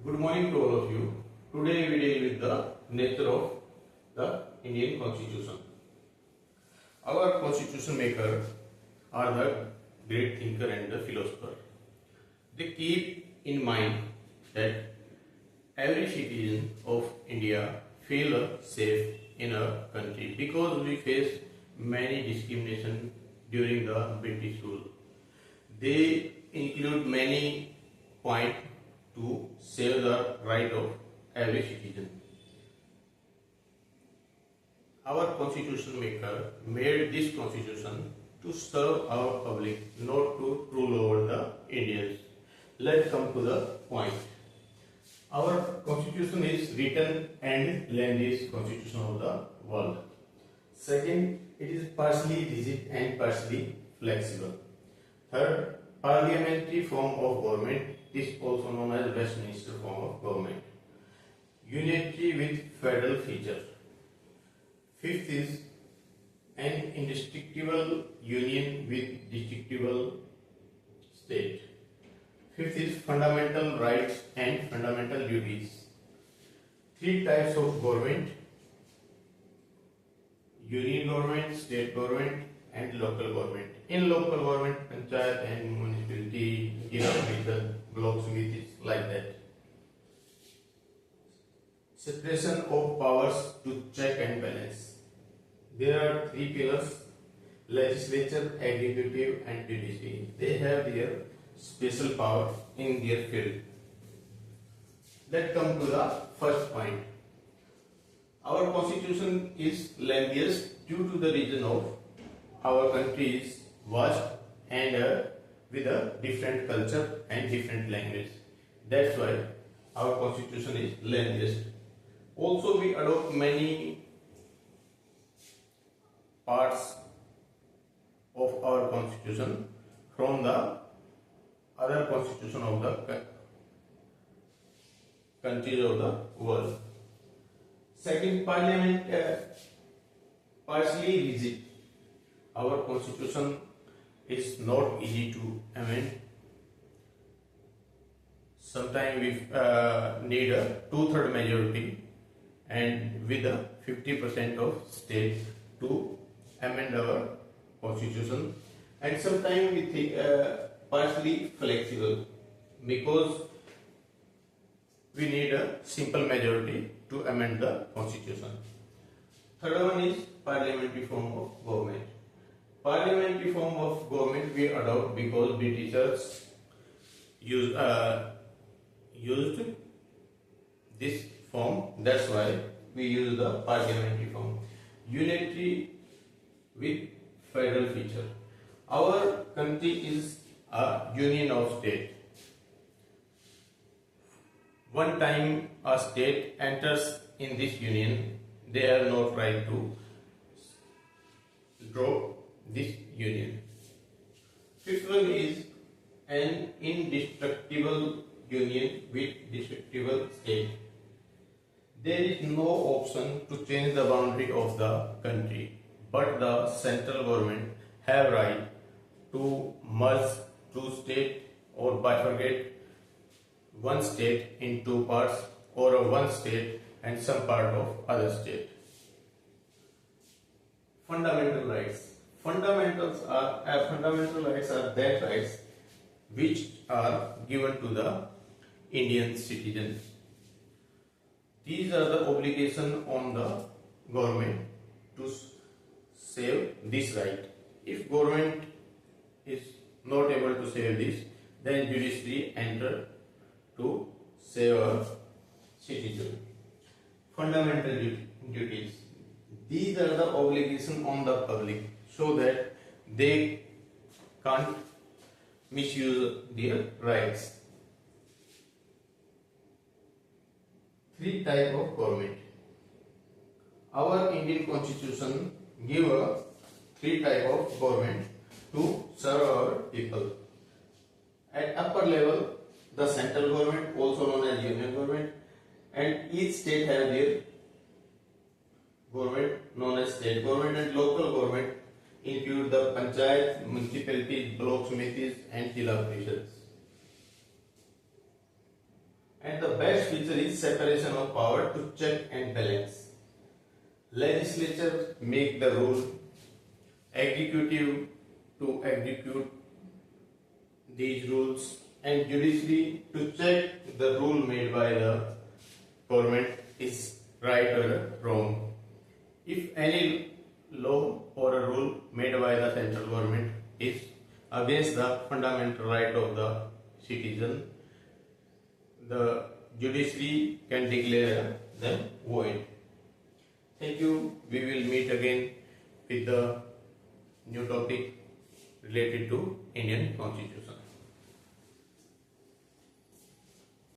Good morning to all of you. Today we deal with the nature of the Indian Constitution. Our Constitution maker are the great thinker and the philosopher. They keep in mind that every citizen of India feel safe in a country because we face many discrimination during the British rule. They include many points to save the right of every citizen. Our constitution maker made this constitution to serve our public, not to rule over the Indians. Let's come to the point. Our constitution is written and lengthiest constitution of the world. Second, it is partially rigid and partially flexible. Third, parliamentary form of government is also known as Westminster form of government. Unitary with federal feature. Fifth is an indestructible union with destructible state. Fifth is fundamental rights and fundamental duties. Three types of government: union government, state government, and local government. In local government, panchayat and municipality, region, block samitis, like that. Separation of powers to check and balance. There are three pillars: legislature, executive, and judiciary. They have their special power in their field. Let's come to the first point. Our constitution is lengthiest due to the reason of our country is vast and with a different culture and different language. That's why our constitution is lengthiest. Also, we adopt many parts of our constitution from the other constitution of the countries of the world. Second, parliament partially rigid. Our constitution is not easy to amend. Sometimes we need a 2/3 majority and with a 50% of state to amend our constitution. And sometimes we think partially flexible because we need a simple majority to amend the constitution. Third one is parliamentary form of government. Parliamentary form of government we adopt because Britishers used this form. That's why we use the parliamentary form. Unitary with federal feature. Our country is a union of states. One time a state enters in this union, they have no right to drop this union. Fifth one is an indestructible union with destructible state. There is no option to change the boundary of the country, but the central government have right to merge two states or bifurcate one state in two parts or one state and some part of other state. Fundamental rights. Fundamental rights are that rights which are given to the Indian citizens. These are the obligation on the government to save this right. If government is not able to save this, then judiciary enter to save a citizen. Fundamental duties. These are the obligation on the public so that they can't misuse their rights. Three types of government. Our Indian Constitution give a three types of government to serve our people. At upper level, the central government, also known as union government, and each state have their government known as state government, and local government include the panchayat, municipalities, block samitis, and jila parishads. And the best feature is separation of power to check and balance. Legislature make the rule, executive to execute these rules, and judiciary to check the rule made by the government is right or wrong. If any law or a rule made by the central government is against the fundamental right of the citizen, the judiciary can declare them void. Thank you. We will meet again with the new topic related to Indian Constitution.